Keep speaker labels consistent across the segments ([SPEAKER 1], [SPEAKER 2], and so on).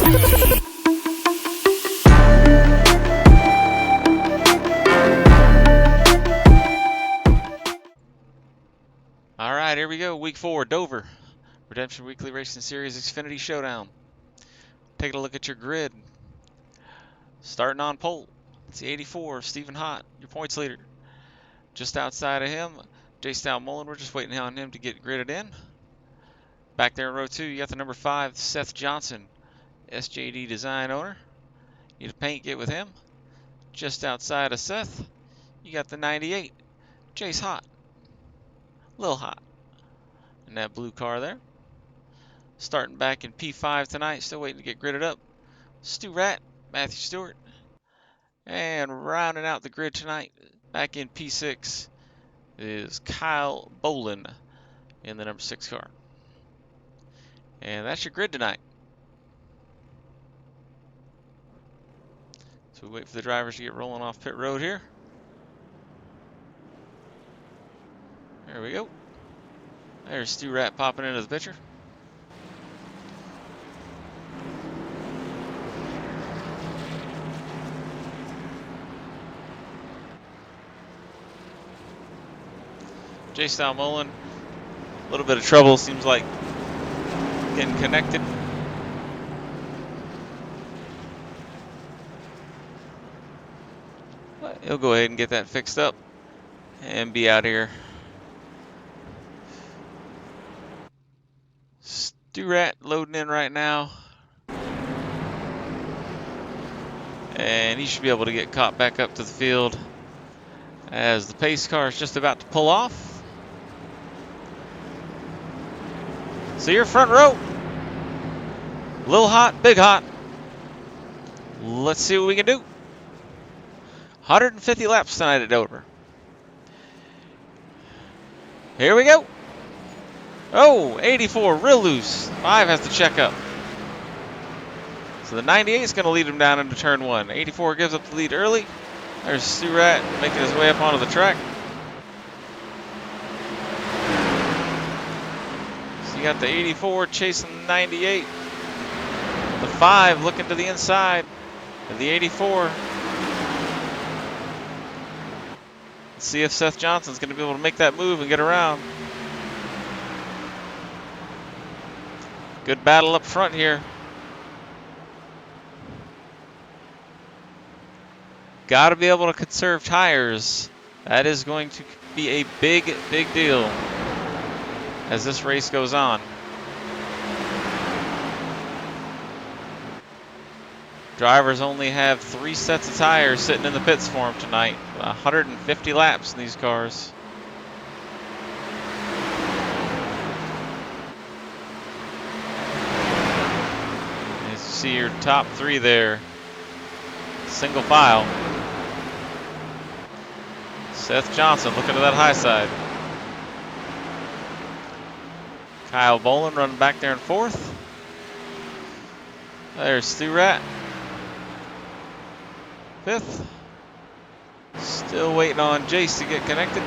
[SPEAKER 1] All right, here we go. Week 4, Dover. Redemption Weekly Racing Series Xfinity Showdown. Taking a look at your grid. Starting on pole, it's the 84, Stephen Hott, your points leader. Just outside of him, J. Mullen. We're just waiting on him to get gridded in. Back there in row 2, you got the number 5, Seth Johnson, SJD Design owner. Need a paint get with him. Just outside of Seth, you got the 98, Jace Hott. Lil Hott in that blue car there. Starting back in P5 tonight, still waiting to get gridded up. Stu Rat, Matthew Stewart. And rounding out the grid tonight, back in P6, is Kyle Bolin in the number 6 car. And that's your grid tonight. So we wait for the drivers to get rolling off pit road here. There we go. There's Stu Rat popping into the picture. J. Mullen, a little bit of trouble, seems like getting connected. But he'll go ahead and get that fixed up and be out here. Stu Rat loading in right now. And he should be able to get caught back up to the field as the pace car is just about to pull off. So your front row, Lil Hot, Big Hot. Let's see what we can do. 150 laps tonight at Dover. Here we go. Oh, 84, real loose. 5 has to check up. So the 98 is going to lead him down into turn 1. 84 gives up the lead early. There's Stu Rat making his way up onto the track. So you got the 84 chasing the 98. The 5 looking to the inside of the 84. Let's see if Seth Johnson's going to be able to make that move and get around. Good battle up front here. Got to be able to conserve tires. That is going to be a big, big deal as this race goes on. Drivers only have 3 sets of tires sitting in the pits for them tonight. 150 laps in these cars. As you see your top 3 there, single file. Seth Johnson looking to that high side. Kyle Bolin running back there in 4th. There's Stu Rat. 5th. Still waiting on Jace to get connected.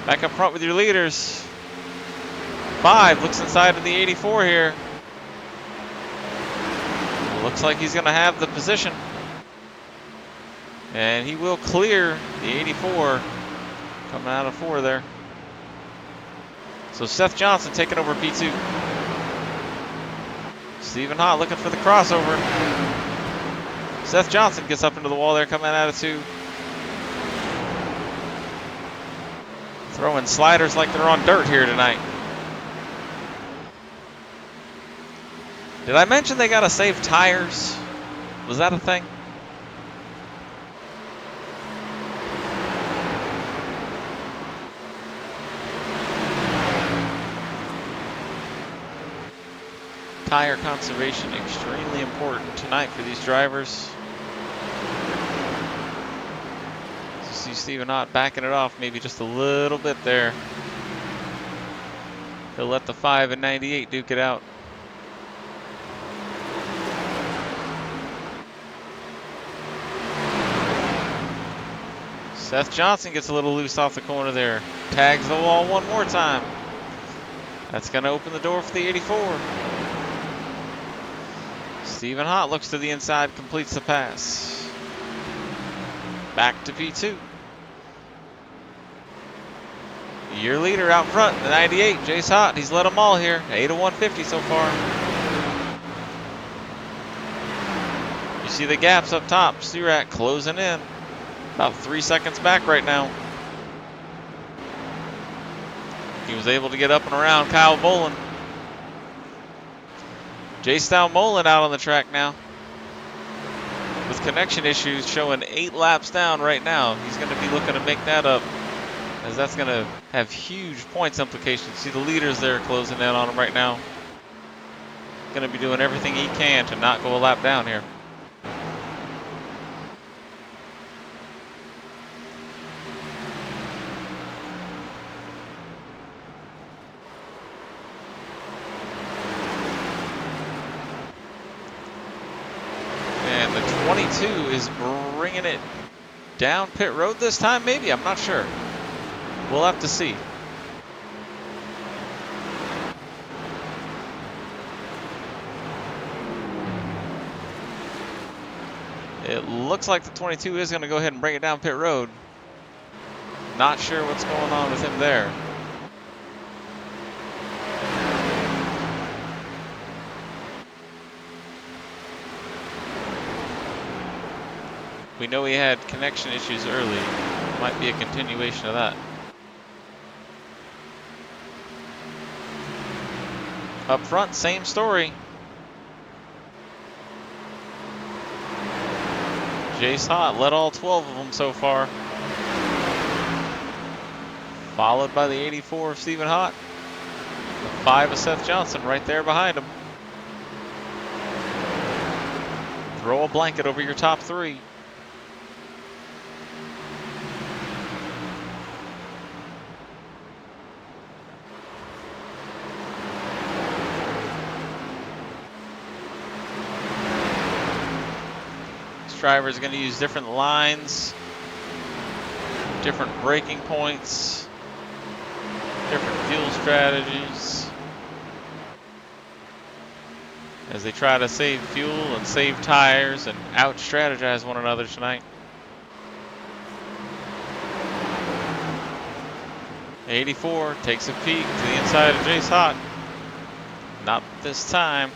[SPEAKER 1] Back up front with your leaders. 5 looks inside of the 84 here. Looks like he's going to have the position. And he will clear the 84 coming out of 4 there. So Seth Johnson taking over P2. Stephen Hott looking for the crossover. Seth Johnson gets up into the wall there coming out of 2. Throwing sliders like they're on dirt here tonight. Did I mention they got to save tires? Was that a thing? Tire conservation extremely important tonight for these drivers. You see Stephen Hott backing it off maybe just a little bit there. He'll let the 5 and 98 duke it out. Seth Johnson gets a little loose off the corner there. Tags the wall one more time. That's going to open the door for the 84. Stephen Hott looks to the inside, completes the pass. Back to P2. Your leader out front, the 98, Jace Hott. He's led them all here. 8:01:50 so far. You see the gaps up top. Sturat closing in. About 3 seconds back right now. He was able to get up and around Kyle Bolin. J-Style Mullen out on the track now. With connection issues, showing 8 laps down right now. He's going to be looking to make that up, as that's going to have huge points implications. See the leaders there closing in on him right now. Going to be doing everything he can to not go a lap down here. And the 22 is bringing it down pit road this time, maybe? I'm not sure. We'll have to see. It looks like the 22 is going to go ahead and bring it down pit road. Not sure what's going on with him there. We know he had connection issues early. Might be a continuation of that. Up front, same story. Jace Hott led all 12 of them so far. Followed by the 84 of Stephen Hott. The 5 of Seth Johnson right there behind him. Throw a blanket over your top 3. Driver is going to use different lines, different braking points, different fuel strategies as they try to save fuel and save tires and out-strategize one another tonight. 84 takes a peek to the inside of Jace Hott. Not this time.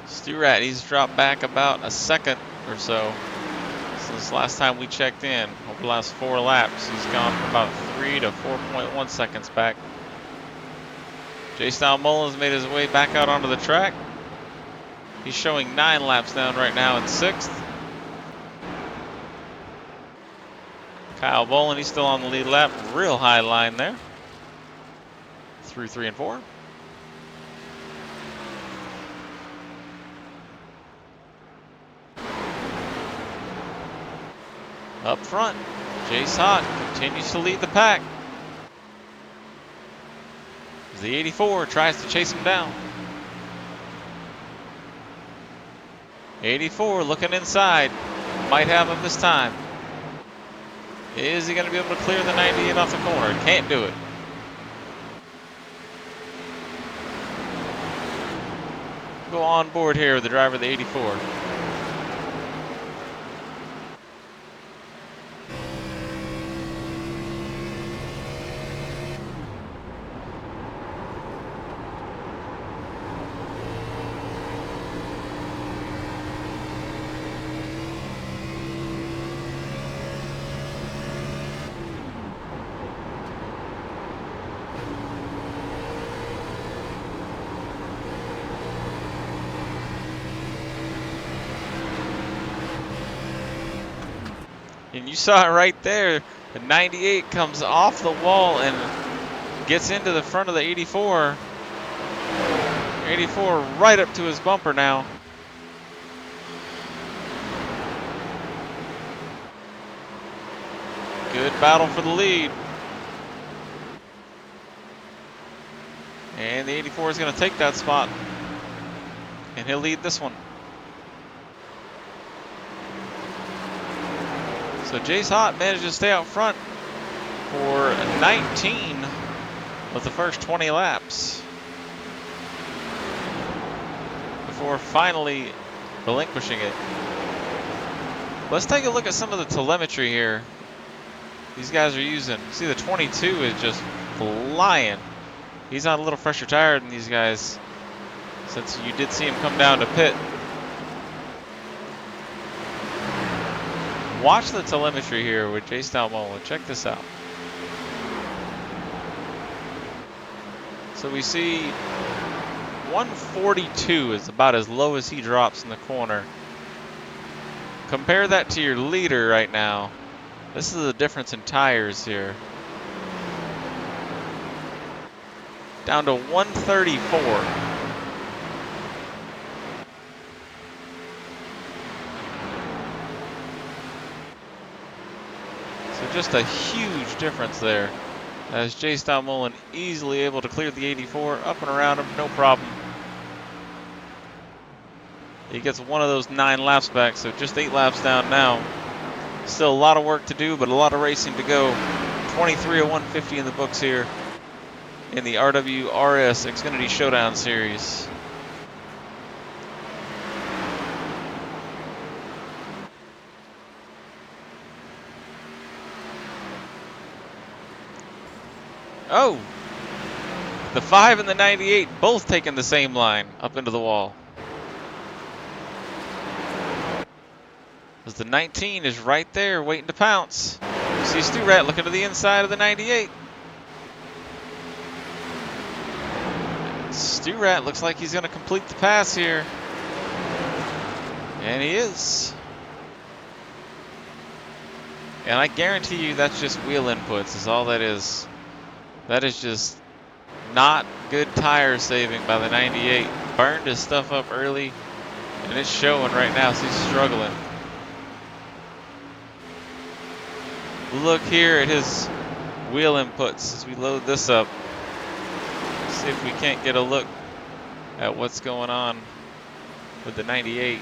[SPEAKER 1] Sturat, he's dropped back about a second or so since last time we checked in. Over the last 4 laps, he's gone from about 3 to 4.1 seconds back. J-Style Mullins made his way back out onto the track. He's showing 9 laps down right now in 6th. Kyle Bolin, he's still on the lead lap. Real high line there. Through 3 and 4. Up front, Jace Hott continues to lead the pack. As the 84 tries to chase him down. 84 looking inside. Might have him this time. Is he going to be able to clear the 98 off the corner? Can't do it. Go on board here with the driver of the 84. And you saw it right there. The 98 comes off the wall and gets into the front of the 84. 84 right up to his bumper now. Good battle for the lead. And the 84 is going to take that spot. and he'll lead this one. So Jace Hott managed to stay out front for 19 of the first 20 laps before finally relinquishing it. Let's take a look at some of the telemetry here these guys are using. See, the 22 is just flying. He's on a little fresher tire than these guys, since you did see him come down to pit. Watch the telemetry here with Jace Dalmola. Check this out. So we see 142 is about as low as he drops in the corner. Compare that to your leader right now. This is the difference in tires here. Down to 134. So just a huge difference there, as Jace Dalmola easily able to clear the 84, up and around him, no problem. He gets one of those 9 laps back, so just 8 laps down now. Still a lot of work to do, but a lot of racing to go. 23 of 150 in the books here in the RWRS Xfinity Showdown Series. Oh! The 5 and the 98 both taking the same line up into the wall. As the 19 is right there waiting to pounce. You see Stu Rat looking to the inside of the 98. Stu Rat looks like he's going to complete the pass here. And he is. And I guarantee you that's just wheel inputs is all that is. That is just not good tire saving by the 98. Burned his stuff up early, and it's showing right now, so he's struggling. Look here at his wheel inputs as we load this up. See if we can't get a look at what's going on with the 98.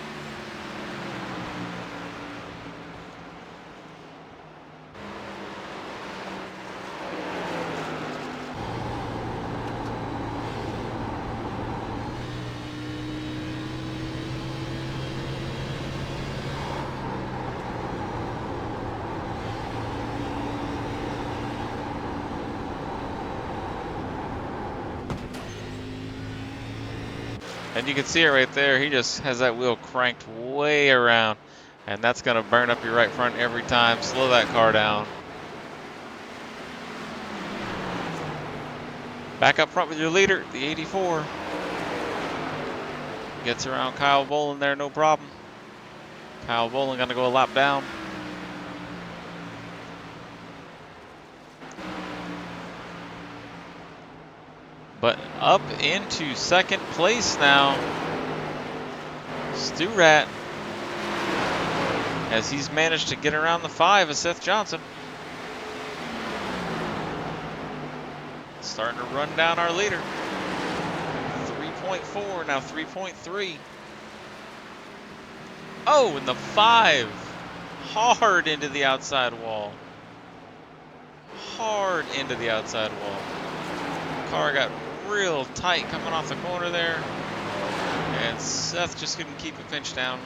[SPEAKER 1] And you can see it right there. He just has that wheel cranked way around, and that's going to burn up your right front every time. Slow that car down. Back up front with your leader, the 84. Gets around Kyle Bolin there, no problem. Kyle Bolin going to go a lap down. But up into second place now, Stu Rat, as he's managed to get around the 5 of Seth Johnson. Starting to run down our leader. 3.4, now 3.3. Oh, and the 5, hard into the outside wall. Hard into the outside wall. Car got real tight coming off the corner there, and Seth just couldn't keep it pinched down,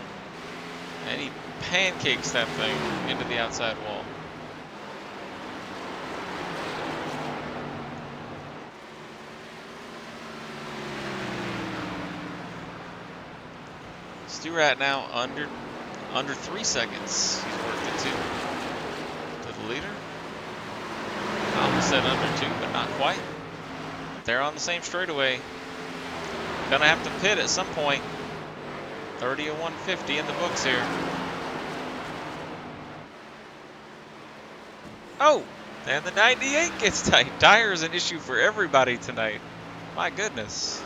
[SPEAKER 1] and he pancakes that thing into the outside wall. Stu Rat now under 3 seconds. He's worked it to the leader. I almost said under 2, but not quite. They're on the same straightaway. Gonna have to pit at some point. 30 of 150 in the books here. Oh, and the 98 gets tight. Tire is an issue for everybody tonight. My goodness.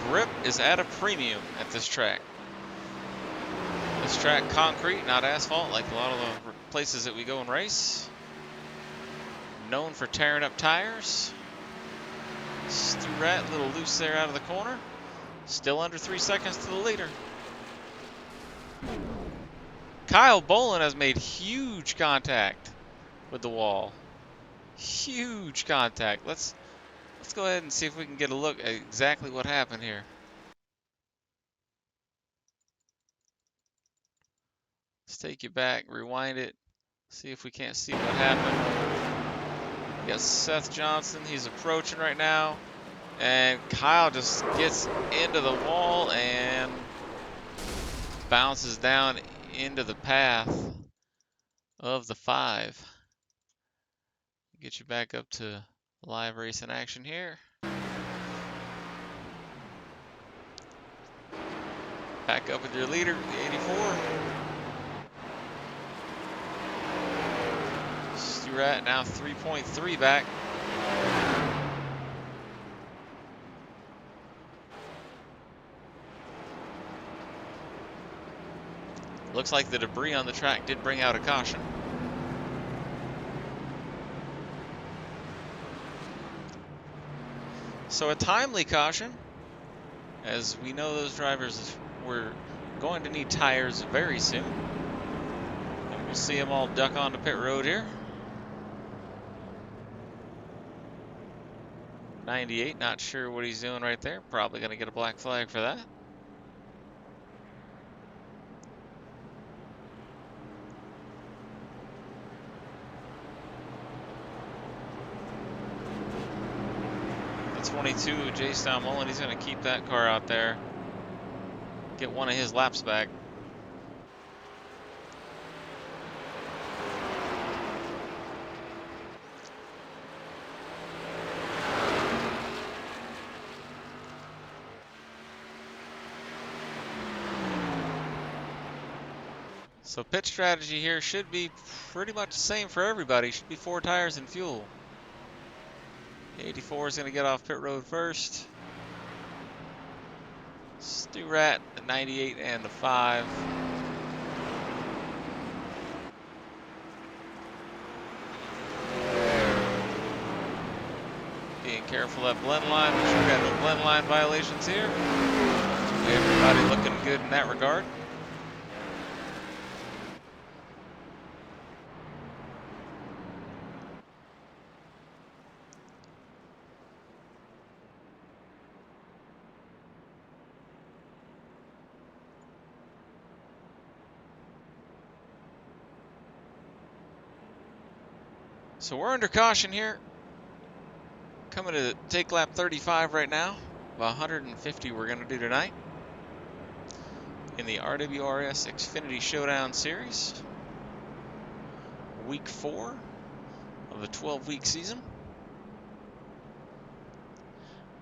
[SPEAKER 1] Grip is at a premium at this track. This track concrete, not asphalt, like a lot of the places that we go and race. known for tearing up tires. Stu-Rat, a little loose there out of the corner. Still under 3 seconds to the leader. Kyle Bolin has made huge contact with the wall. Huge contact. Let's go ahead and see if we can get a look at exactly what happened here. Let's take you back, rewind it, see if we can't see what happened. We got Seth Johnson, he's approaching right now, and Kyle just gets into the wall and bounces down into the path of the 5. Get you back up to live racing action here. Back up with your leader, the 84. Stu-Rat now 3.3 back. Looks like the debris on the track did bring out a caution. So a timely caution, as we know those drivers were going to need tires very soon. And we'll see them all duck onto pit road here. 98, not sure what he's doing right there. Probably going to get a black flag for that. The 22, J-Style Mullen, he's going to keep that car out there. Get one of his laps back. So pit strategy here should be pretty much the same for everybody. Should be 4 tires and fuel. The 84 is going to get off pit road first. Stu-Rat, the 98 and the 5. Being careful at blend line. Make sure we got no blend line violations here. Everybody looking good in that regard. So we're under caution here. Coming to take lap 35 right now. About 150 we're going to do tonight in the RWRS Xfinity Showdown Series. Week 4 of the 12-week season.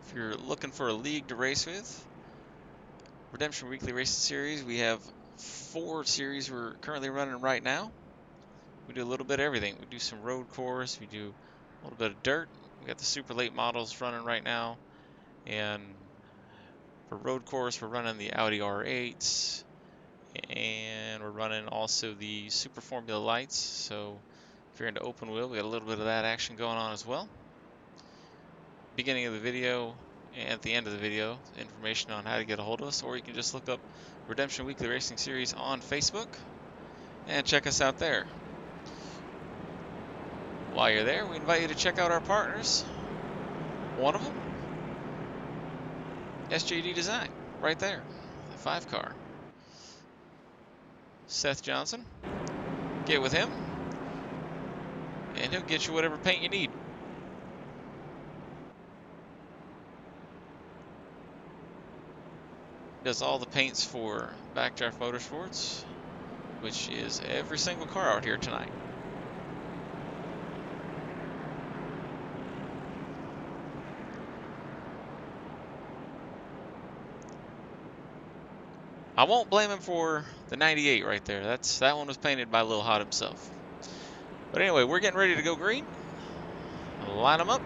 [SPEAKER 1] If you're looking for a league to race with, Redemption Weekly Racing Series, we have 4 series we're currently running right now. We do a little bit of everything. We do some road course, we do a little bit of dirt. We got the super late models running right now. And for road course, we're running the Audi R8s. And we're running also the Super Formula Lights. So if you're into open wheel, we got a little bit of that action going on as well. Beginning of the video and at the end of the video, information on how to get a hold of us, or you can just look up Redemption Weekly Racing Series on Facebook and check us out there. While you're there, we invite you to check out our partners. One of them, SJD Design, right there, the 5 car. Seth Johnson, get with him, and he'll get you whatever paint you need. Does all the paints for Backdraft Motorsports, which is every single car out here tonight. I won't blame him for the 98 right there. That one was painted by Lil Hot himself. But anyway, we're getting ready to go green. Line them up.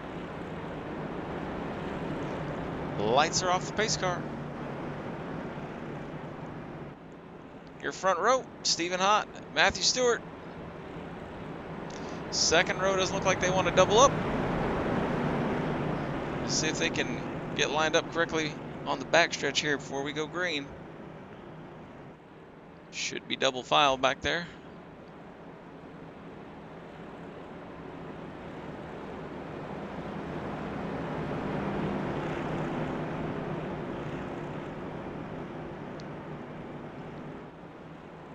[SPEAKER 1] Lights are off the pace car. Your front row, Stephen Hott, Matthew Stewart. Second row doesn't look like they want to double up. Let's see if they can get lined up correctly on the backstretch here before we go green. Should be double file back there.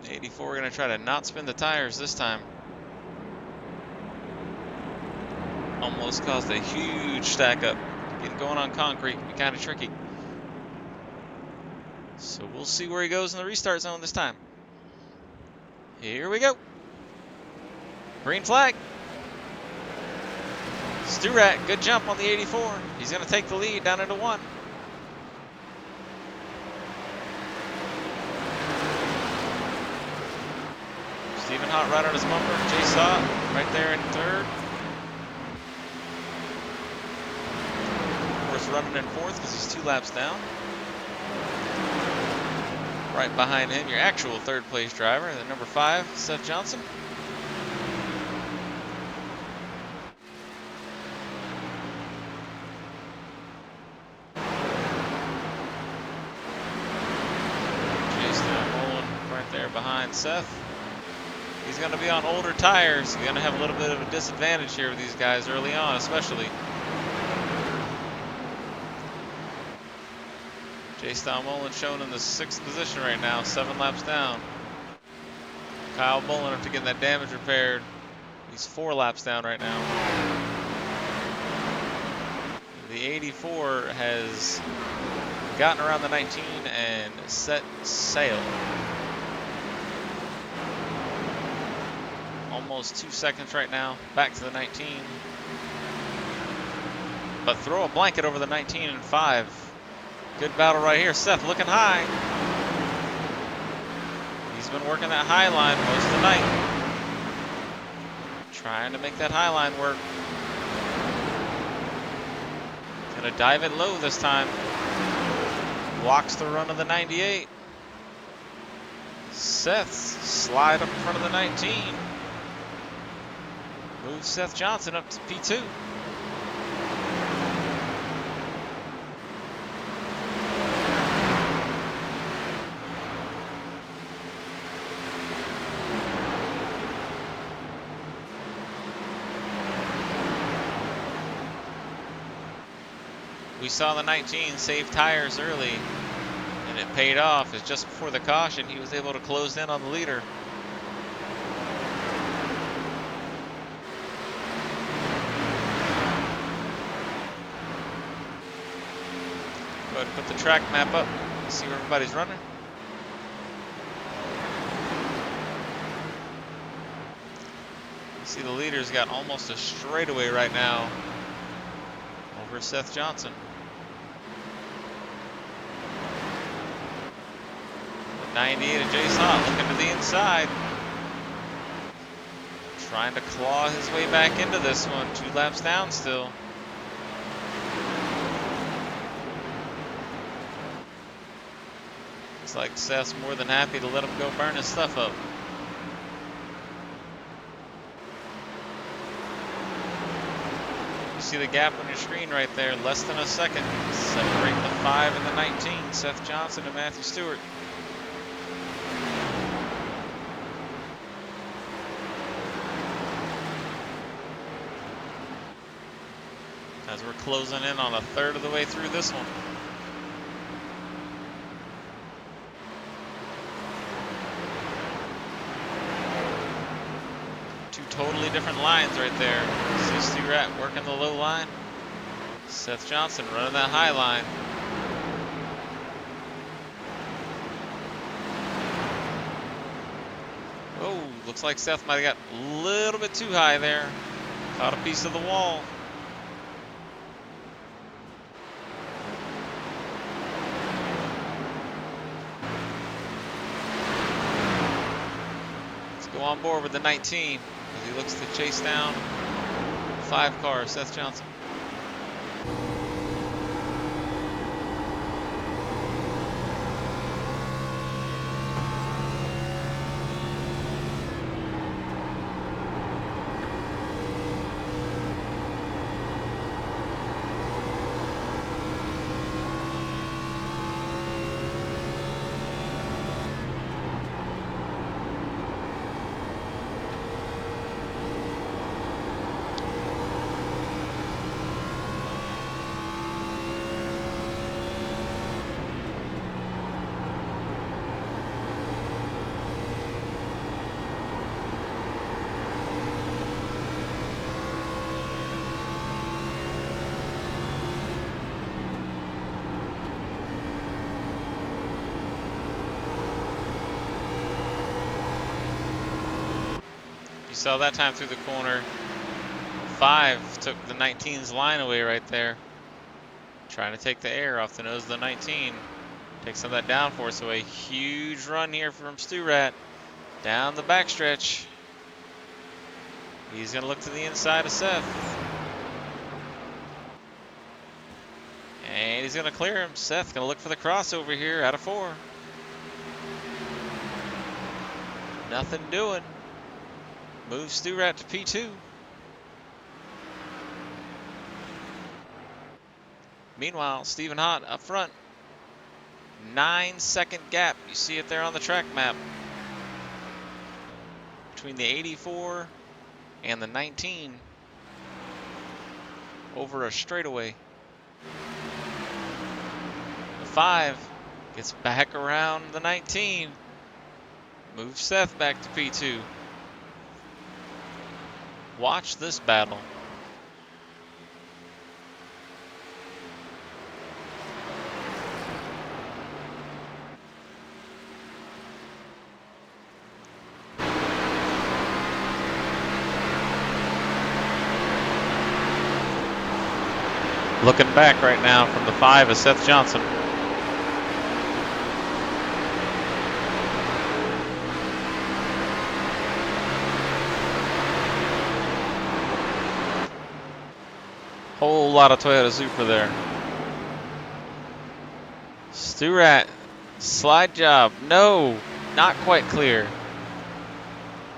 [SPEAKER 1] '84 going to try to not spin the tires this time. Almost caused a huge stack up. Getting going on concrete can be kind of tricky. So we'll see where he goes in the restart zone this time. Here we go. Green flag. Sturat, good jump on the 84. He's going to take the lead down into 1. Stephen Hott right on his bumper. Jay Saw right there in 3rd. Of course, running in 4th because he's 2 laps down. Right behind him, your actual 3rd place driver, the number 5, Seth Johnson. Right there behind Seth. He's going to be on older tires. He's going to have a little bit of a disadvantage here with these guys early on, especially. J-Style Mullen shown in the 6th position right now, 7 laps down. Kyle Mullen after getting that damage repaired. He's 4 laps down right now. The 84 has gotten around the 19 and set sail. Almost 2 seconds right now, back to the 19. But throw a blanket over the 19 and 5. Good battle right here. Seth looking high. He's been working that high line most of the night. Trying to make that high line work. Gonna dive it low this time. Blocks the run of the 98. Seth slide up in front of the 19. Moves Seth Johnson up to P2. We saw the 19 save tires early, and it paid off. As just before the caution, he was able to close in on the leader. Go ahead and put the track map up, see where everybody's running. You see the leader's got almost a straightaway right now over Seth Johnson. The 98 of Jay Sott looking to the inside. Trying to claw his way back into this one. 2 laps down still. Looks like Seth's more than happy to let him go burn his stuff up. You see the gap on your screen right there, less than a second. Separate the 5 and the 19, Seth Johnson and Matthew Stewart. As we're closing in on 1/3 of the way through this one. Totally different lines right there. See Stewart working the low line. Seth Johnson running that high line. Oh, looks like Seth might have got a little bit too high there. Caught a piece of the wall. Let's go on board with the 19. As he looks to chase down 5 cars, Seth Johnson. saw that time through the corner. 5 took the 19's line away right there. Trying to take the air off the nose of the 19. Take some of that downforce away. Huge run here from Stu-Rat. Down the backstretch. He's going to look to the inside of Seth. And he's going to clear him. Seth going to look for the crossover here out of 4. Nothing doing. Moves Stu-Rat to P2. Meanwhile, Stephen Hott up front. 9-second gap. You see it there on the track map. Between the 84 and the 19. Over a straightaway. The 5 gets back around the 19. Moves Seth back to P2. Watch this battle. Looking back right now from the 5 is Seth Johnson. Whole lot of Toyota Supra there. Stu-Rat, slide job. No, not quite clear.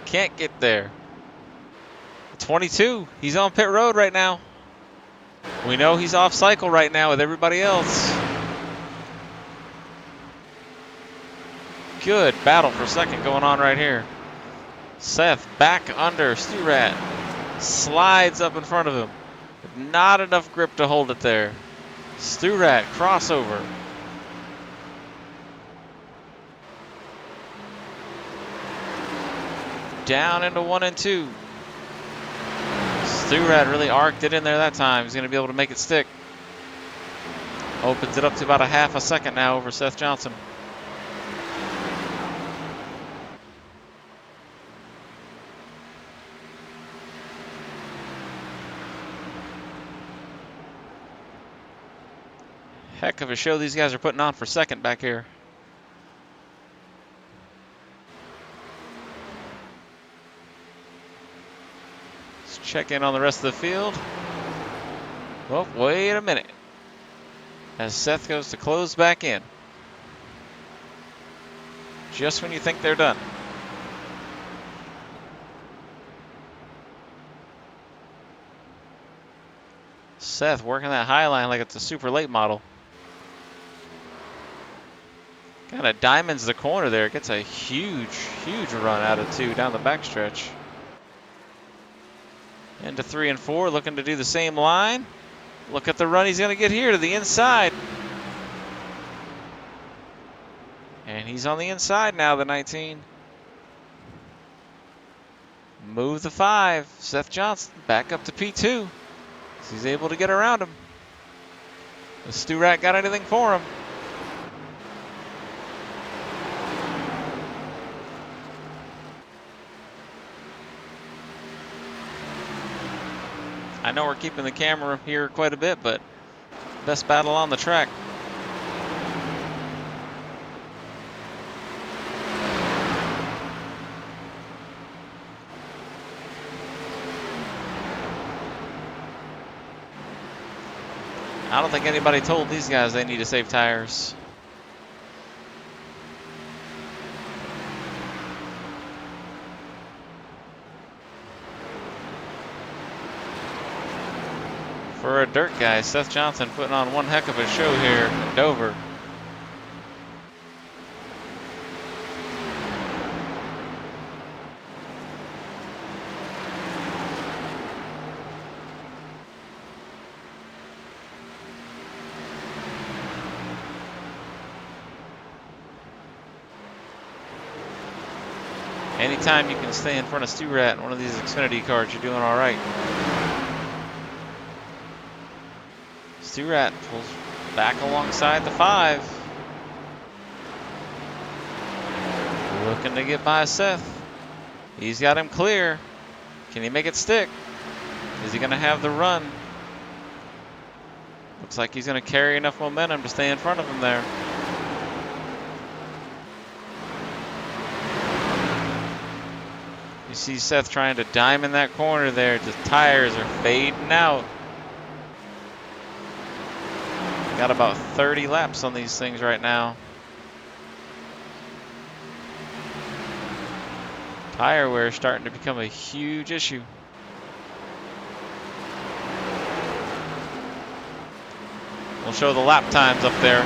[SPEAKER 1] Can't get there. 22, he's on pit road right now. We know he's off cycle right now with everybody else. Good battle for second going on right here. Seth back under Stu-Rat. Slides up in front of him. Not enough grip to hold it there. Stu-Rat crossover. Down into 1 and 2. Stu-Rat really arced it in there that time. He's going to be able to make it stick. Opens it up to about a half a second now over Seth Johnson. Heck of a show these guys are putting on for second back here. Let's check in on the rest of the field. Well, wait a minute. As Seth goes to close back in. Just when you think they're done. Seth working that high line like it's a super late model. Kind of diamonds the corner there. Gets a huge, huge run out of 2 down the backstretch. Into 3 and 4, looking to do the same line. Look at the run he's going to get here to the inside. And he's on the inside now, the 19. Move the 5. Seth Johnson back up to P2. He's able to get around him. Has Stu-Rat got anything for him? I know we're keeping the camera here quite a bit, but best battle on the track. I don't think anybody told these guys they need to save tires. For a dirt guy, Seth Johnson putting on one heck of a show here at Dover. Anytime you can stay in front of Stu-Rat in one of these Xfinity cars, you're doing all right. Stu-Rat pulls back alongside the 5. Looking to get by Seth. He's got him clear. Can he make it stick? Is he going to have the run? Looks like he's going to carry enough momentum to stay in front of him there. You see Seth trying to dime in that corner there. The tires are fading out. Got about 30 laps on these things right now. Tire wear is starting to become a huge issue. We'll show the lap times up there.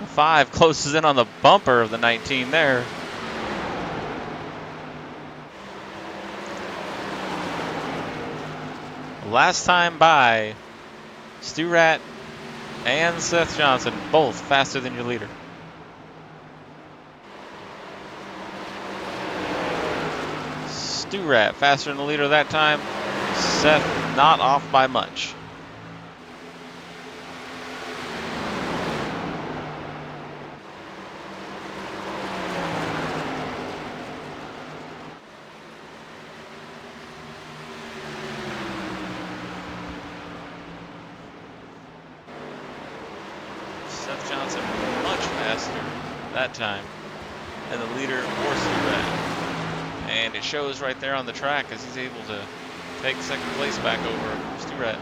[SPEAKER 1] The 5 closes in on the bumper of the 19 there. Last time by, Stu Rat and Seth Johnson, both faster than your leader. Stu Rat faster than the leader that time. Seth not off by much. Seth Johnson much faster that time than the leader or Stu Rat. And it shows right there on the track as he's able to take second place back over Stu Rat.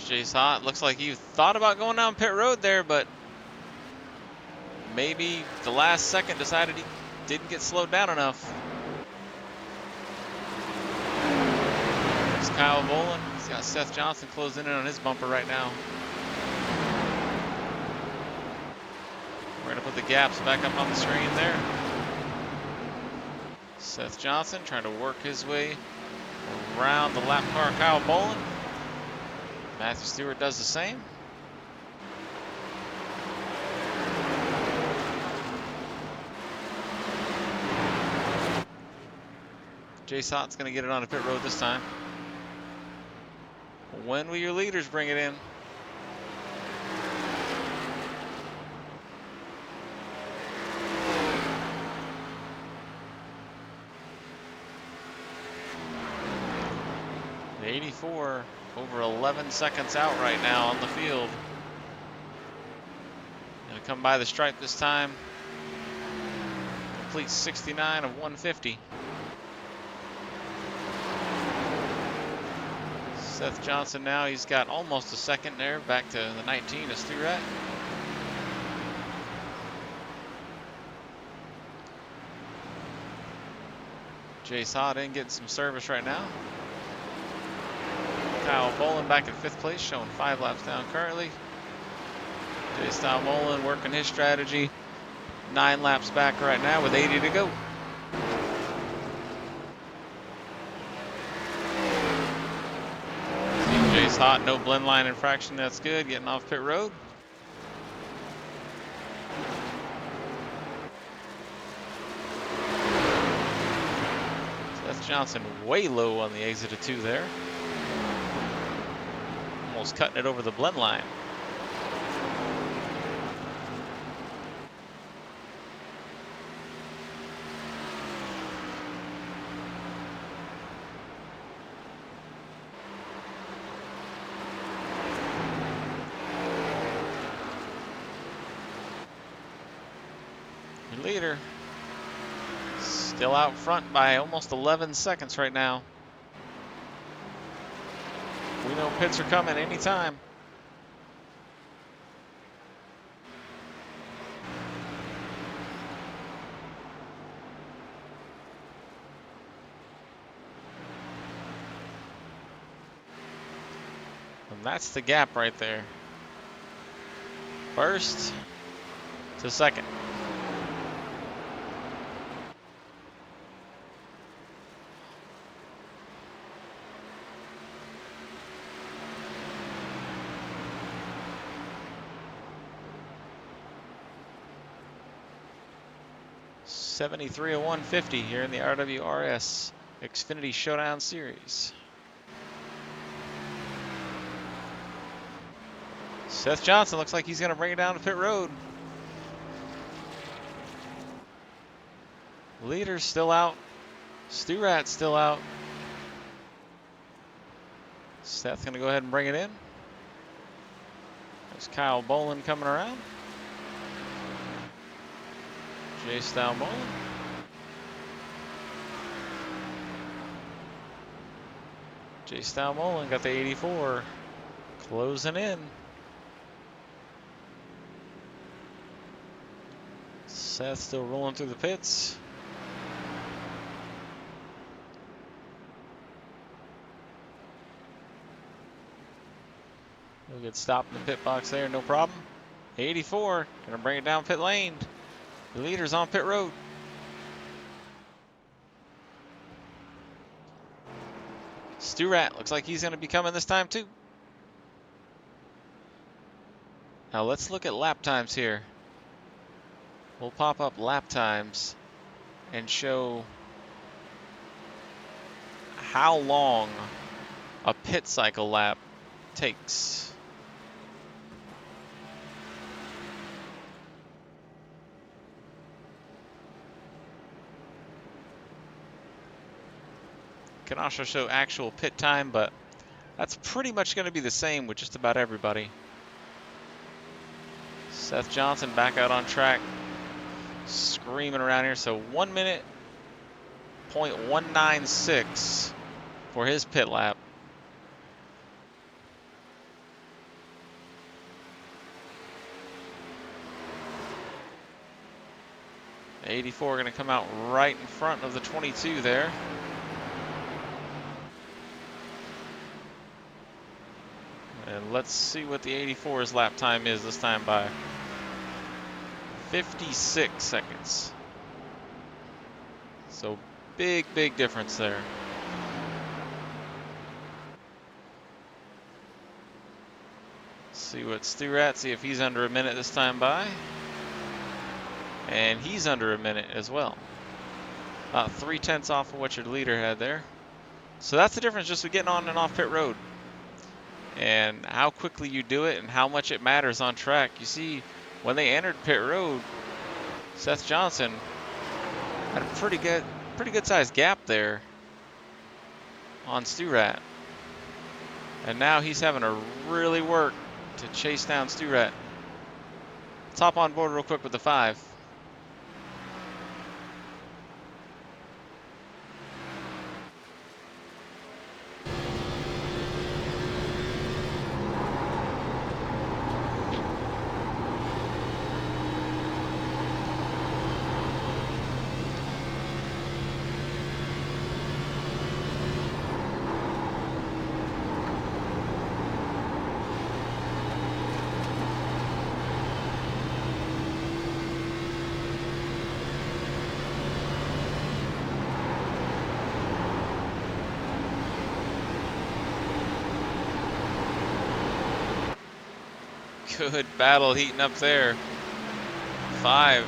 [SPEAKER 1] Jace Hott looks like you thought about going down pit road there, but maybe the last second decided he didn't get slowed down enough. There's Kyle Boland. He's got Seth Johnson closing in on his bumper right now. We're going to put the gaps back up on the screen there. Seth Johnson trying to work his way around the lap car Kyle Boland. Matthew Stewart does the same. Jace Hott's going to get it on a pit road this time. When will your leaders bring it in? The 84 over 11 seconds out right now on the field. Gonna come by the stripe this time. Complete 69 of 150. Seth Johnson now, he's got almost a second there, back to the 19 of Stu Rat. Jace Hott in getting some service right now. Kyle Boland back in 5th place, showing 5 laps down currently. Jace Boland working his strategy. 9 laps back right now with 80 to go. Jace Hott, no blend line infraction, that's good. Getting off pit road. Seth Johnson way low on the exit of 2 there. Almost cutting it over the blend line. Your leader still out front by almost 11 seconds right now. We know pits are coming anytime. And that's the gap right there. First to second. 730150 here in the RWRS Xfinity Showdown Series. Seth Johnson looks like he's going to bring it down to pit road. Leader's still out. Stu-Rat's still out. Seth's going to go ahead and bring it in. There's Kyle Bolin coming around. J-Style Bolin. J-Style Bolin got the 84 closing in. Seth still rolling through the pits. He'll get stopped in the pit box there, no problem. 84, gonna bring it down pit lane. The leader's on pit road. Stu-Rat looks like he's gonna be coming this time too. Now let's look at lap times here. We'll pop up lap times and show how long a pit cycle lap takes. Can also show actual pit time, but that's pretty much going to be the same with just about everybody. Seth Johnson back out on track, screaming around here. So 1 minute, .196 for his pit lap. The 84 going to come out right in front of the 22 there. And let's see what the 84's lap time is this time by 56 seconds. So big difference there. See what Stu-Rat, see if he's under a minute this time by. And he's under a minute as well. About 3/10 off of what your leader had there. So that's the difference just with getting on and off pit road. And how quickly you do it and how much it matters on track. You see, when they entered pit road, Seth Johnson had a pretty good sized gap there on Stu-Rat. And now he's having to really work to chase down Stu-Rat. Let's hop on board real quick with the 5. Good battle heating up there. 5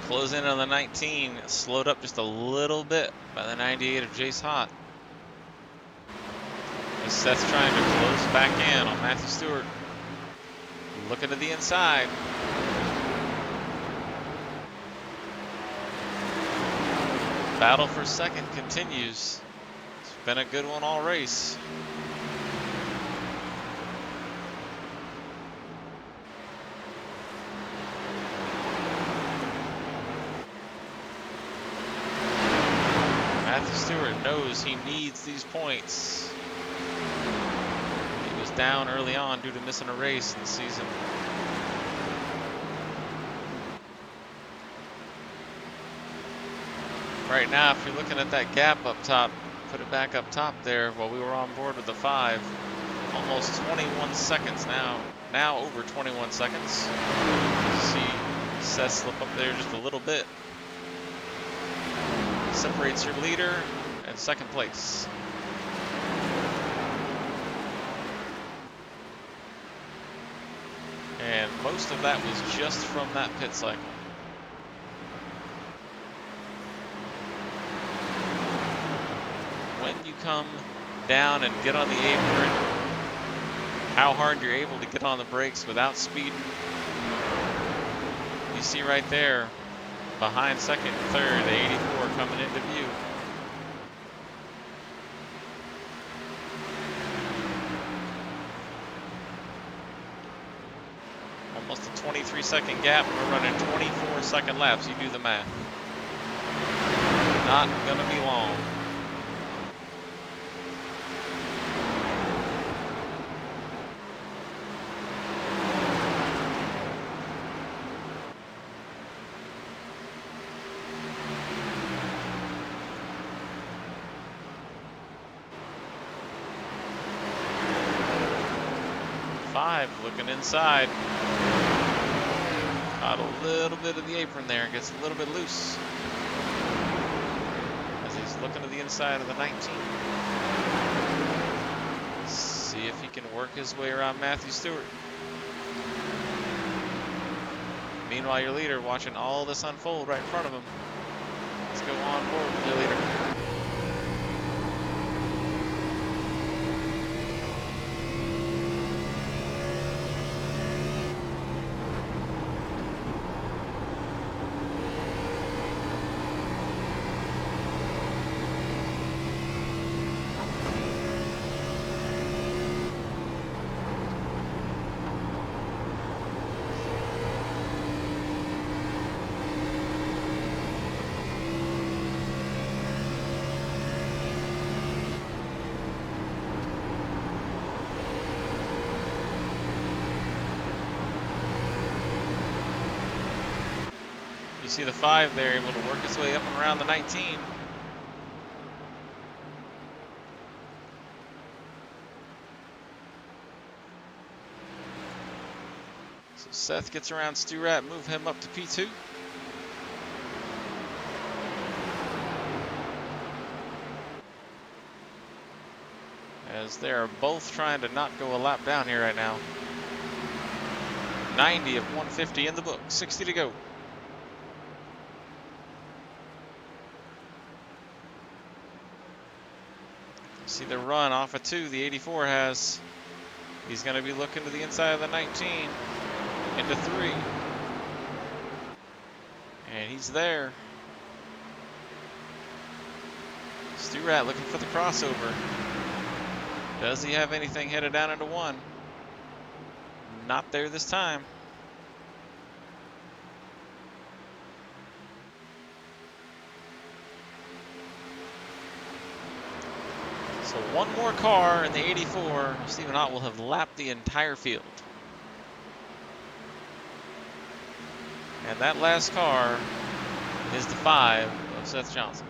[SPEAKER 1] close in on the 19. Slowed up just a little bit by the 98 of Jace Hott. As Seth's trying to close back in on Matthew Stewart. Looking to the inside. Battle for second continues. It's been a good one all race. Matthew Stewart knows he needs these points. He was down early on due to missing a race in the season. Right now, if you're looking at that gap up top, put it back up top there while we were on board with the 5. Almost 21 seconds now. Now over 21 seconds. See Seth slip up there just a little bit. Separates your leader and second place. And most of that was just from that pit cycle. when you come down and get on the apron, how hard you're able to get on the brakes without speeding. You see right there, behind second and third, the 84 coming into view. Almost a 23-second gap. We're running 24-second laps. You do the math. Not gonna be long. Looking inside. Caught a little bit of the apron there. Gets a little bit loose. As he's looking to the inside of the 19. See if he can work his way around Matthew Stewart. Meanwhile, your leader watching all this unfold right in front of him. Let's go on board with your leader. See the 5 there, able to work his way up and around the 19. So Seth gets around Stewart, move him up to P2. As they are both trying to not go a lap down here right now. 90 of 150 in the book, 60 to go. See the run off of 2 the 84 has. He's going to be looking to the inside of the 19 into 3. And he's there. Stewart looking for the crossover. Does he have anything headed down into 1? Not there this time. So one more car in the 84, Stephen Ott will have lapped the entire field. And that last car is the 5 of Seth Johnson.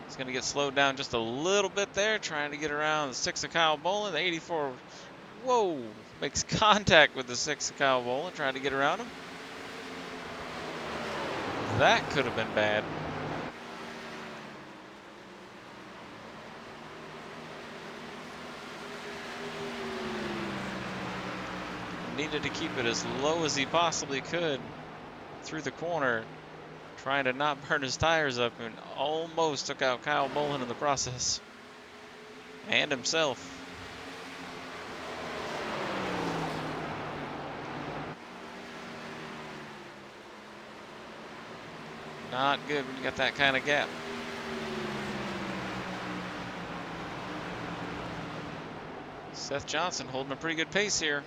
[SPEAKER 1] He's going to get slowed down just a little bit there, trying to get around the 6 of Kyle Bolin. The 84, whoa, makes contact with the 6 of Kyle Bolin, trying to get around him. That could have been bad. Needed to keep it as low as he possibly could through the corner, trying to not burn his tires up, and almost took out Kyle Bolin in the process. And himself. Not good when you got that kind of gap. Seth Johnson holding a pretty good pace here.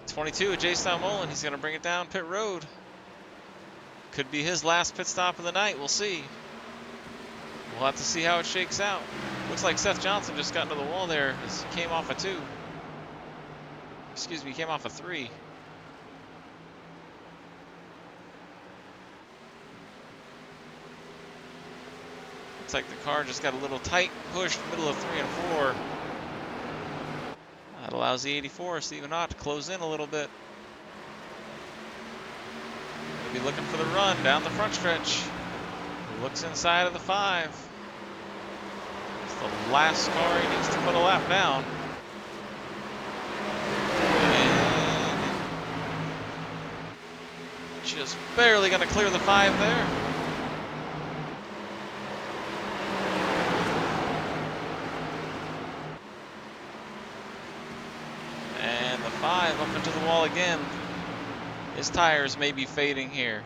[SPEAKER 1] 22 of Jason Mullen. He's going to bring it down pit road. Could be his last pit stop of the night. We'll see. We'll have to see how it shakes out. Looks like Seth Johnson just got into the wall there as he came off a 2. Excuse me, he came off a 3. Looks like the car just got a little tight, pushed middle of 3 and 4. That allows the 84, Stephen Ott, to close in a little bit. He'll be looking for the run down the front stretch. He looks inside of the 5. It's the last car he needs to put a lap down. And Just barely going to clear the 5 there. And the 5 up into the wall again. His tires may be fading here.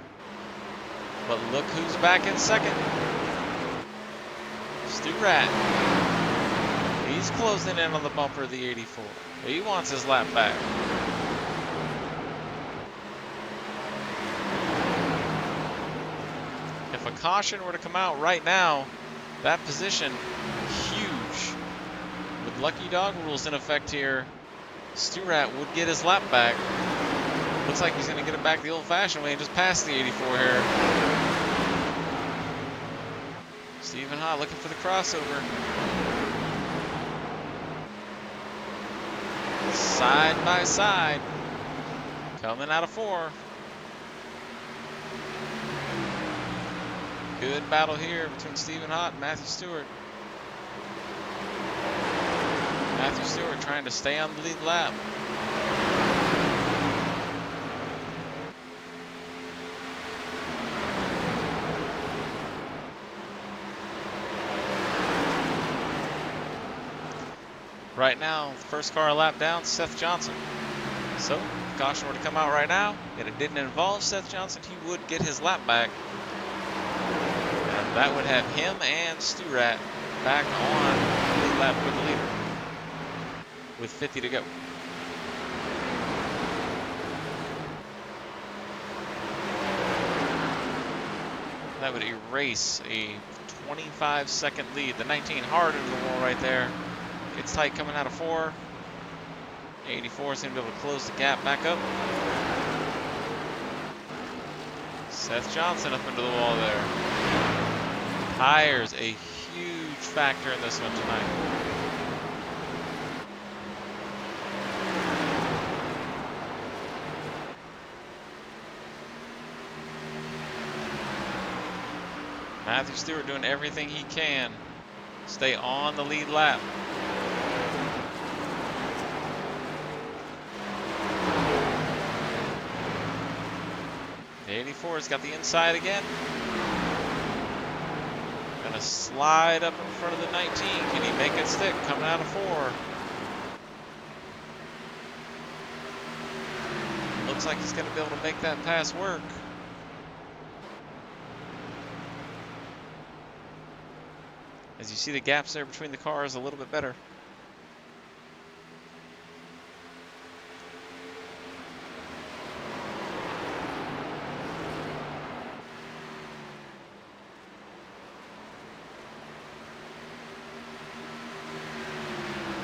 [SPEAKER 1] But look who's back in second. Stu Rat. He's closing in on the bumper of the 84. He wants his lap back. If a caution were to come out right now, that position, huge. With Lucky Dog rules in effect here, Stu Rat would get his lap back. Looks like he's going to get it back the old-fashioned way and just pass the 84 here. Stephen Hott looking for the crossover. Side by side. Coming out of 4. Good battle here between Stephen Hott and Matthew Stewart. Matthew Stewart trying to stay on the lead lap. Right now, first car a lap down, Seth Johnson. So, if caution were to come out right now, and it didn't involve Seth Johnson, he would get his lap back. And that would have him and Stu Rat back on the lead lap with the leader. With 50 to go. That would erase a 25-second lead. The 19 hard into the wall right there. It's tight coming out of 4. 84 is going to be able to close the gap back up. Seth Johnson up into the wall there. Tires a huge factor in this one tonight. Matthew Stewart doing everything he can. Stay on the lead lap. The 84's got the inside again. Gonna slide up in front of the 19. Can he make it stick? Coming out of 4. Looks like he's gonna be able to make that pass work. As you see, the gaps there between the cars a little bit better.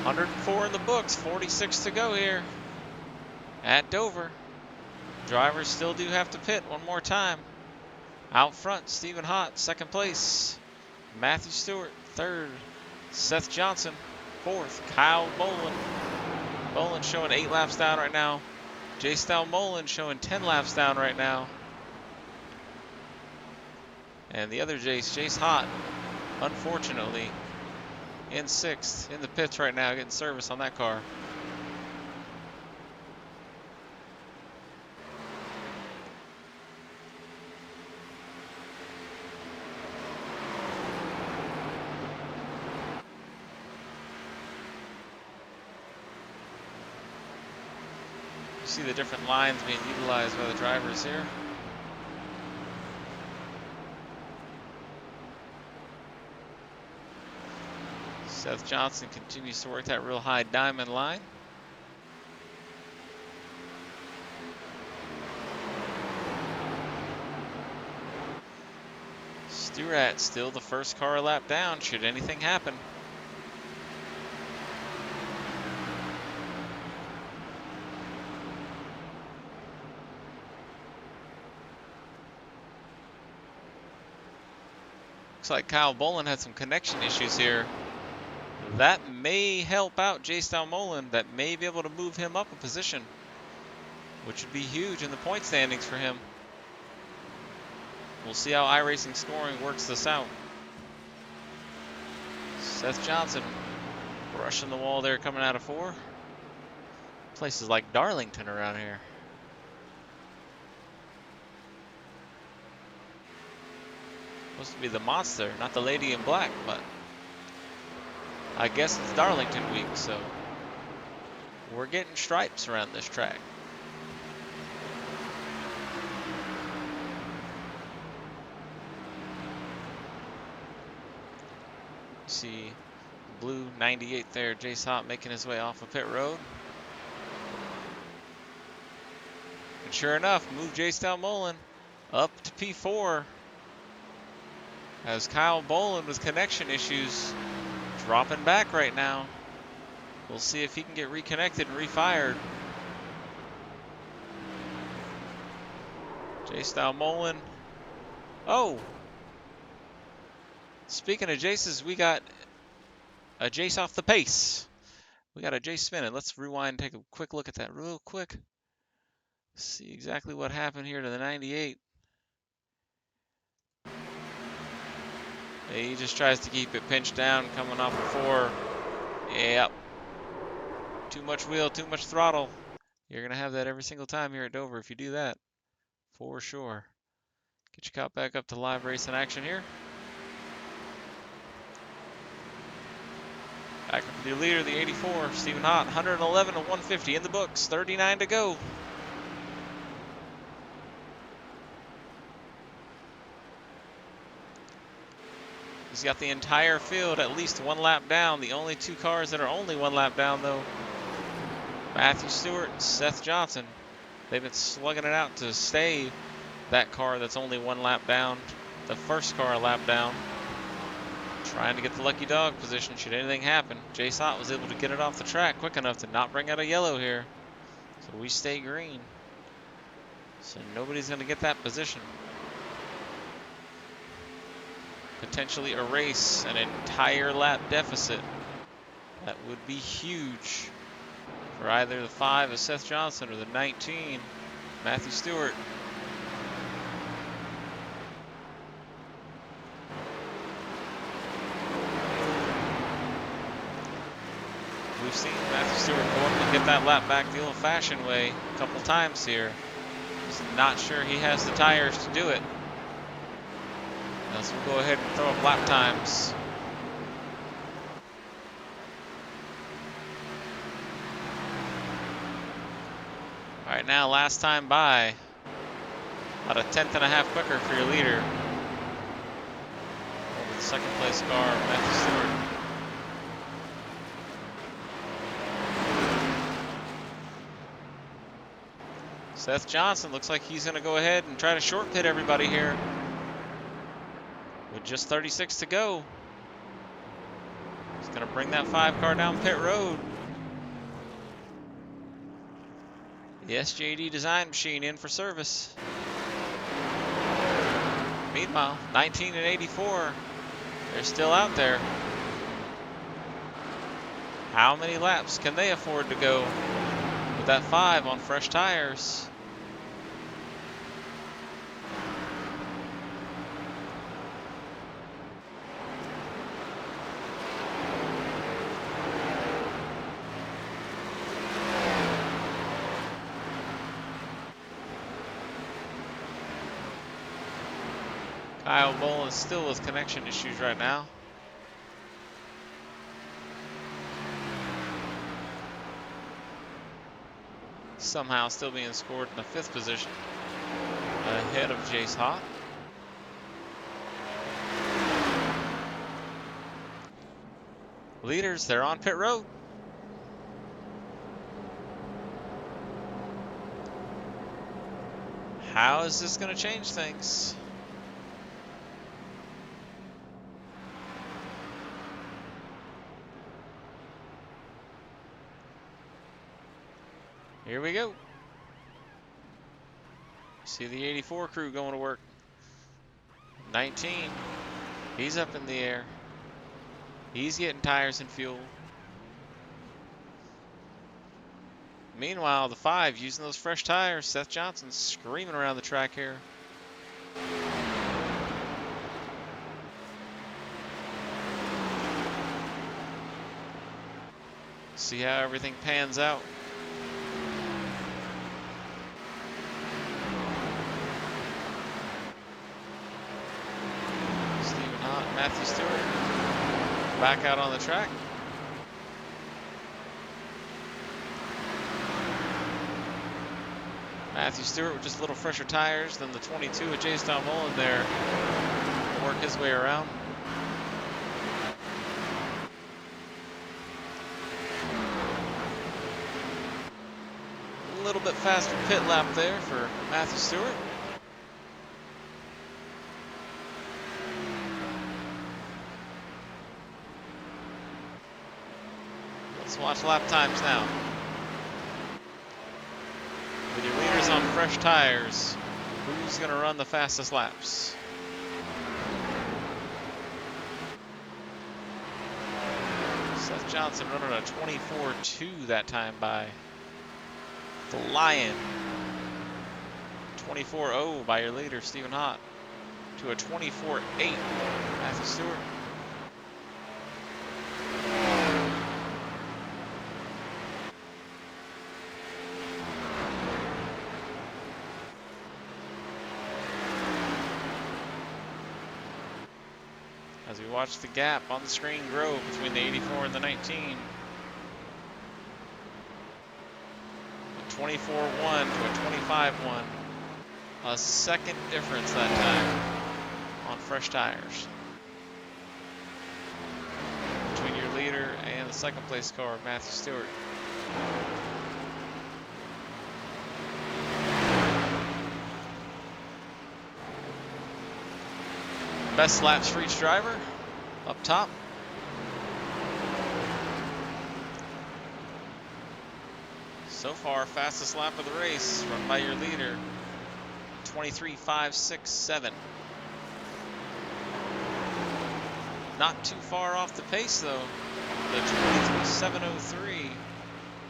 [SPEAKER 1] $104 in the books, 46 to go here at Dover. Drivers still do have to pit one more time. Out front, Stephen Hott, second place. Matthew Stewart, third. Seth Johnson, fourth. Kyle Bolin. Bolin showing 8 laps down right now. Jace Dalmolin showing 10 laps down right now. And the other Jace Hott, unfortunately, in 6th, in the pits right now, getting service on that car. You see the different lines being utilized by the drivers here. Seth Johnson continues to work that real high diamond line. Stu Rat still the first car lap down, should anything happen. Looks like Kyle Bolin had some connection issues here. That may help out Jace Dalmolin. That may be able to move him up a position, which would be huge in the point standings for him. We'll see how iRacing scoring works this out. Seth Johnson brushing the wall there coming out of 4. Places like Darlington around here. Supposed to be the monster, not the lady in black, but I guess it's Darlington week, so we're getting stripes around this track. See blue 98 there, Jace Hott making his way off of pit road. And sure enough, move Jace Dalmolin up to P4 as Kyle Bolin with connection issues dropping back right now. We'll see if he can get reconnected and refired. Jace Dalmolin. Oh! Speaking of Jaces, we got a Jace off the pace. We got a Jace spinning. Let's rewind and take a quick look at that real quick. See exactly what happened here to the 98. He just tries to keep it pinched down, coming off of 4. Yep. Too much wheel, too much throttle. You're going to have that every single time here at Dover if you do that. For sure. Get your cop back up to live racing action here. Back up with your leader, the 84, Stephen Hott, 111 to 150 in the books, 39 to go. He's got the entire field at least 1 lap down. The only 2 cars that are only 1 lap down, though, Matthew Stewart and Seth Johnson. They've been slugging it out to stay that car that's only 1 lap down, the first car a lap down. Trying to get the lucky dog position should anything happen. Jace Hott was able to get it off the track quick enough to not bring out a yellow here. So we stay green. So nobody's going to get that position. Potentially erase an entire lap deficit. That would be huge for either the 5 of Seth Johnson or the 19, Matthew Stewart. We've seen Matthew Stewart go up and get that lap back the old-fashioned way a couple times here. Just not sure he has the tires to do it. So we'll go ahead and throw up lap times. All right, now last time by. About a 1/10 and a half quicker for your leader. Over the second place car, Matthew Stewart. Seth Johnson looks like he's going to go ahead and try to short pit everybody here. With just 36 to go. He's going to bring that 5 car down pit road. The SJD design machine in for service. Meanwhile, 19 and 84, they're still out there. How many laps can they afford to go with that 5 on fresh tires? Kyle Bolin still with connection issues right now. Somehow still being scored in the 5th position, ahead of Jace Hott. Leaders, they're on pit road. How is this going to change things? Here we go. See the 84 crew going to work. 19, he's up in the air. He's getting tires and fuel. Meanwhile, the 5 using those fresh tires. Seth Johnson screaming around the track here. See how everything pans out. Matthew Stewart back out on the track. Matthew Stewart with just a little fresher tires than the 22 of Jace Mullen there. Work his way around. A little bit faster pit lap there for Matthew Stewart. Let's watch lap times now. With your leaders on fresh tires, who's going to run the fastest laps? Seth Johnson running a 24.2 that time by the Lion. 24.0 by your leader, Stephen Hott, to a 24.8, Matthew Stewart. As we watch the gap on the screen grow between the 84 and the 19. A 24.1 to a 25.1. A second difference that time on fresh tires. Between your leader and the second place car, Matthew Stewart. Best laps for each driver up top. So far, fastest lap of the race run by your leader, 23.567. Not too far off the pace though. The 23.703.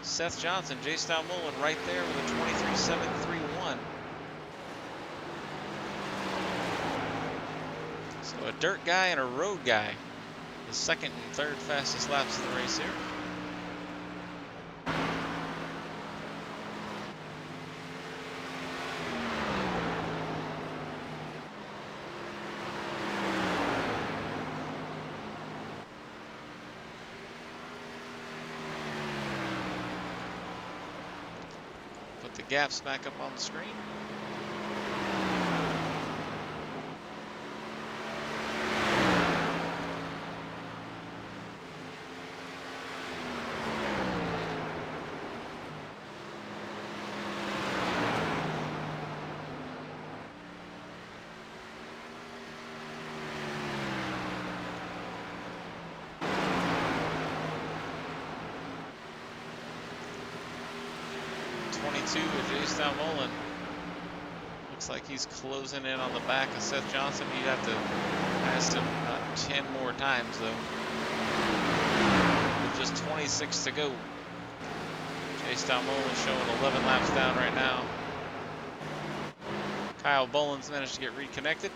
[SPEAKER 1] Seth Johnson, Jace Mullen right there with a 23.731. So a dirt guy and a road guy. The second and third fastest laps of the race here. Put the gaps back up on the screen. With Jace Mullen. Looks like he's closing in on the back of Seth Johnson. You'd have to pass him about 10 more times though. With just 26 to go. Jace Mullen showing 11 laps down right now. Kyle Boland's managed to get reconnected.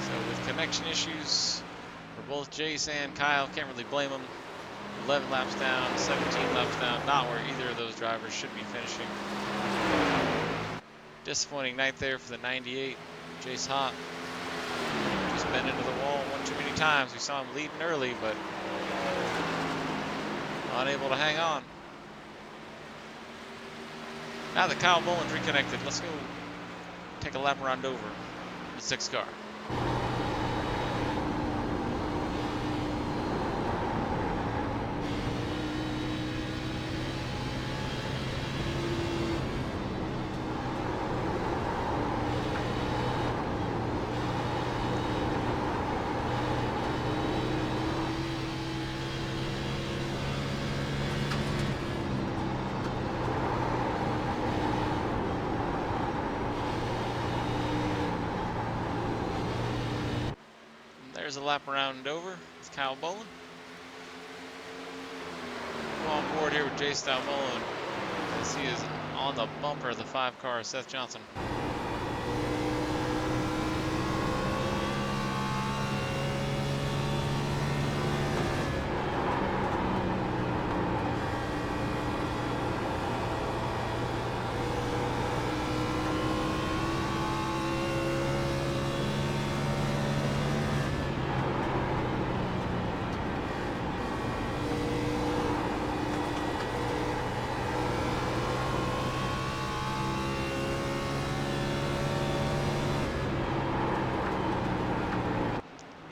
[SPEAKER 1] So with connection issues for both Jace and Kyle, can't really blame them. 11 laps down, 17 laps down, not where either of those drivers should be finishing. Disappointing night there for the 98, Jace Hott. Just been into the wall one too many times. We saw him leading early, but unable to hang on. Now that Kyle Boland's reconnected, let's go take a lap around Dover, the 6th car. There's a lap around Dover with Kyle Boland. Go on board here with Jace Mullen as he is on the bumper of the 5 car, Seth Johnson.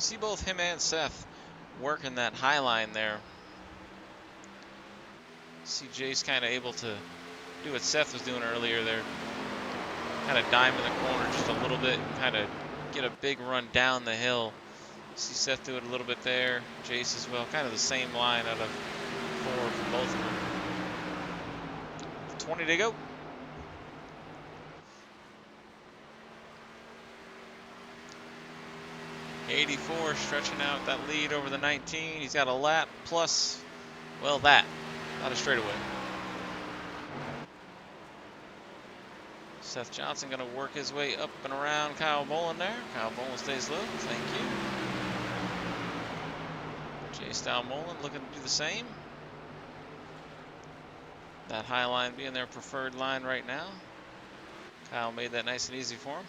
[SPEAKER 1] see both him and Seth working that high line there. See Jace kind of able to do what Seth was doing earlier there. Kind of dime in the corner just a little bit, kind of get a big run down the hill. See Seth do it a little bit there. Jace as well. Kind of the same line out of 4 for both of them. 20 to go. '84 stretching out that lead over the 19. He's got a lap plus, well, that. Not a straightaway. Seth Johnson going to work his way up and around Kyle Bolin there. Kyle Bolin stays low. Thank you. J. Style Bolin looking to do the same. That high line being their preferred line right now. Kyle made that nice and easy for him.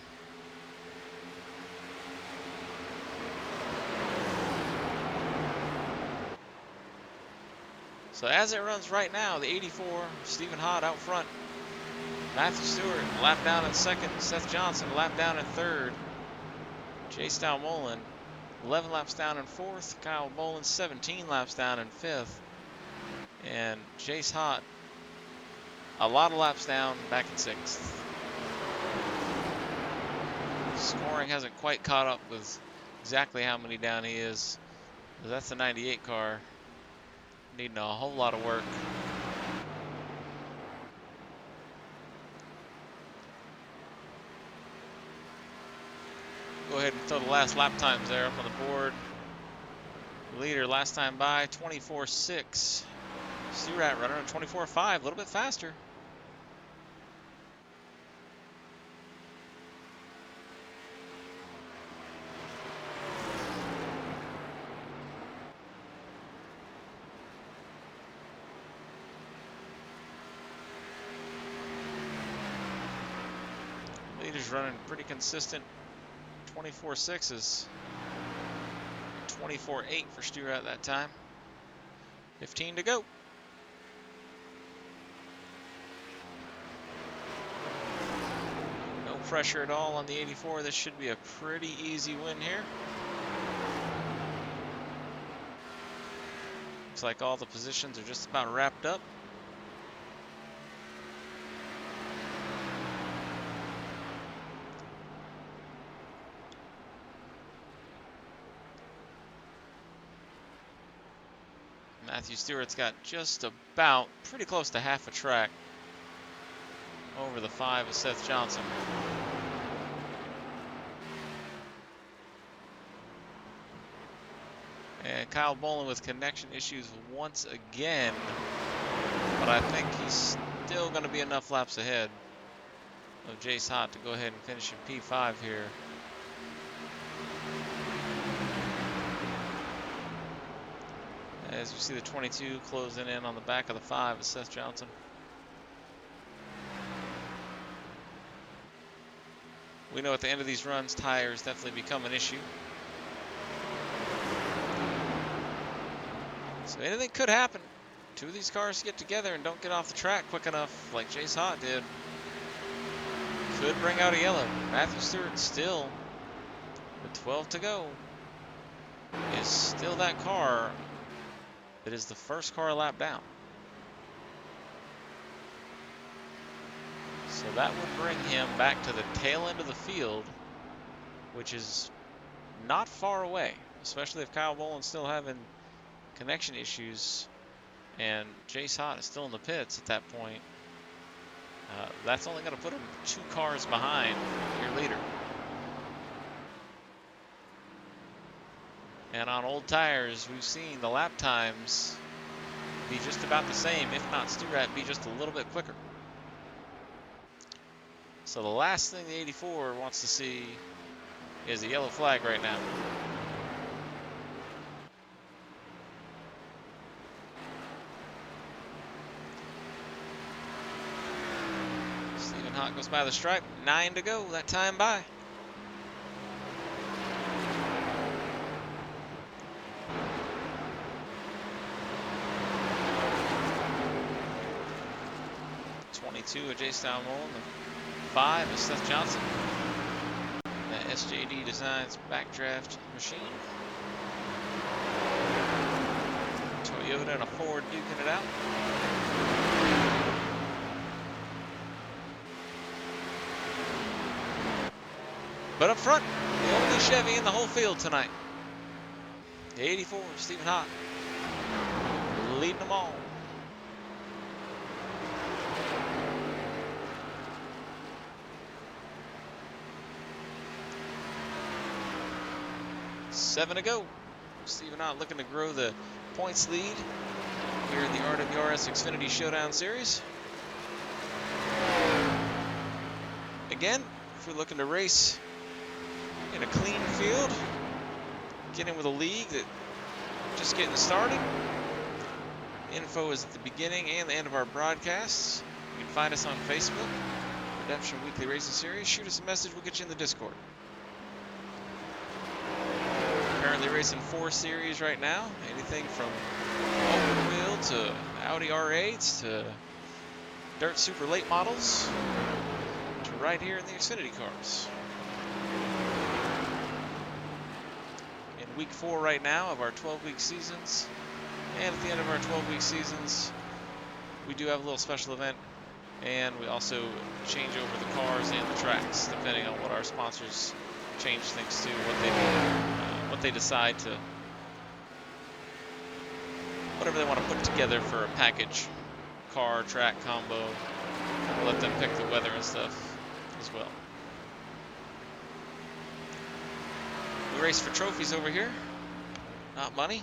[SPEAKER 1] So as it runs right now, the 84, Stephen Hott out front. Matthew Stewart, lap down in second. Seth Johnson, lap down in third. J. Style Bolin, 11 laps down in fourth. Kyle Bolin, 17 laps down in fifth. And Jace Hott, a lot of laps down, back in sixth. Scoring hasn't quite caught up with exactly how many down he is. That's the 98 car. Needing a whole lot of work. Go ahead and throw the last lap times there up on the board. Leader last time by 24.6. C-Rat runner on 24.5, a little bit faster. Leader's running pretty consistent. 24.6s. 24.8 for Stewart at that time. 15 to go. No pressure at all on the 84. This should be a pretty easy win here. Looks like all the positions are just about wrapped up. Matthew Stewart's got just about pretty close to half a track over the 5 of Seth Johnson. And Kyle Bolin with connection issues once again, but I think he's still going to be enough laps ahead of Jace Hott to go ahead and finish in P5 here. As you see the 22 closing in on the back of the 5 of Seth Johnson. We know at the end of these runs, tires definitely become an issue. So anything could happen. 2 of these cars get together and don't get off the track quick enough like Jace Hott did. Could bring out a yellow. Matthew Stewart still, with 12 to go, is still that car. It is the first car lap down. So that would bring him back to the tail end of the field, which is not far away, especially if Kyle Bolin's still having connection issues and Jace Hott is still in the pits at that point. That's only going to put him 2 cars behind your leader. And on old tires, we've seen the lap times be just about the same, if not Stewart be just a little bit quicker. So the last thing the 84 wants to see is a yellow flag right now. Stephen Hott goes by the stripe, 9 to go, that time by. Of J. Style Bolin, the 5 is Seth Johnson. SJD Designs backdraft machine. Toyota and a Ford duking it out. But up front, the only Chevy in the whole field tonight. The 84, Stephen Hott, leading them all. Seven to go. Stephen Hott looking to grow the points lead here in the RWRS Xfinity Showdown Series. Again, if we're looking to race in a clean field, get in with a league that just getting started. Info is at the beginning and the end of our broadcasts. You can find us on Facebook, Redemption Weekly Racing Series. Shoot us a message, we'll get you in the Discord. Currently racing 4 series right now. Anything from open wheel to Audi R8s to dirt super late models to right here in the Xfinity cars. In week 4 right now of our 12-week seasons. And at the end of our 12-week seasons, we do have a little special event, and we also change over the cars and the tracks, depending on what our sponsors change things to, what they decide to, whatever they want to put together for a package, car, track combo. We'll let them pick the weather and stuff as well. We race for trophies over here, not money.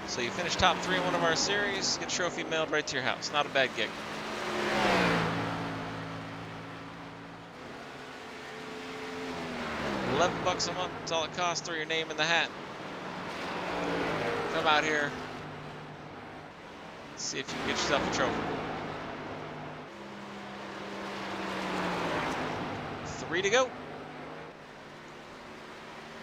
[SPEAKER 1] So you finish top 3 in one of our series, get a trophy mailed right to your house. Not a bad gig. $11 a month, that's all it costs. Throw your name in the hat. Come out here, see if you can get yourself a trophy. 3 to go.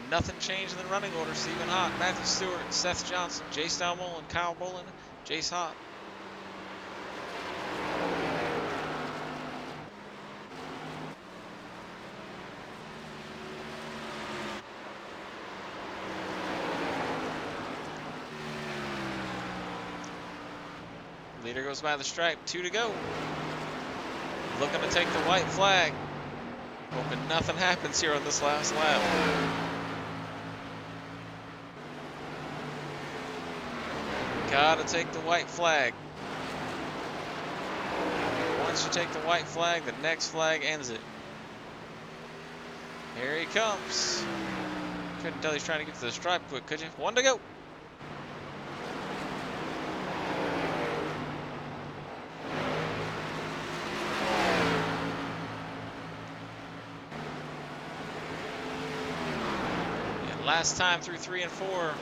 [SPEAKER 1] Nothing changed in the running order. Stephen Hott, Matthew Stewart, Seth Johnson, Jace Dalmolin, Kyle Bolin, Jace Hott. Leader goes by the stripe. 2 to go. Looking to take the white flag. Hoping nothing happens here on this last lap. Gotta take the white flag. Once you take the white flag, the next flag ends it. Here he comes. Couldn't tell he's trying to get to the stripe quick, could you? 1 to go. And last time through 3 and 4.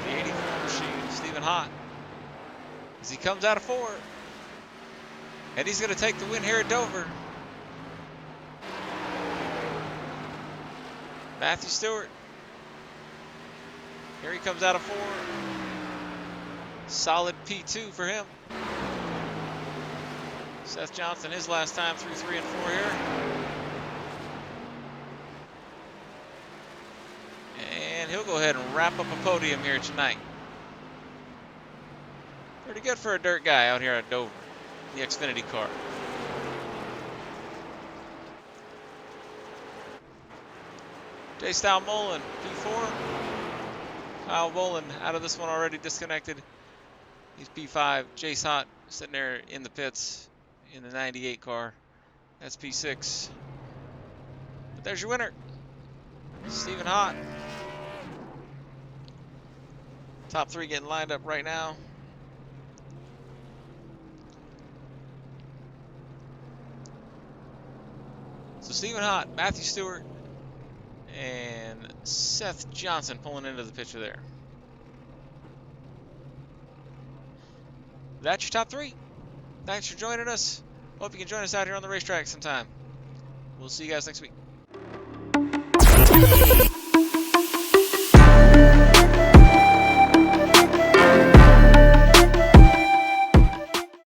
[SPEAKER 1] The 84 machine, Stephen Hott, as he comes out of 4. And he's going to take the win here at Dover. Matthew Stewart. Here he comes out of 4. Solid P2 for him. Seth Johnson, his last time through 3 and 4 here. And he'll go ahead and wrap up a podium here tonight. Pretty good for a dirt guy out here at Dover, the Xfinity car. Jace Dalmolin, P4. Kyle Bolin out of this one already disconnected. He's P5. Jace Hott sitting there in the pits in the 98 car. That's P6. But there's your winner, Stephen Hott. Top 3 getting lined up right now. So Stephen Hott, Matthew Stewart, and Seth Johnson pulling into the picture there. That's your top 3. Thanks for joining us. Hope you can join us out here on the racetrack sometime. We'll see you guys next week.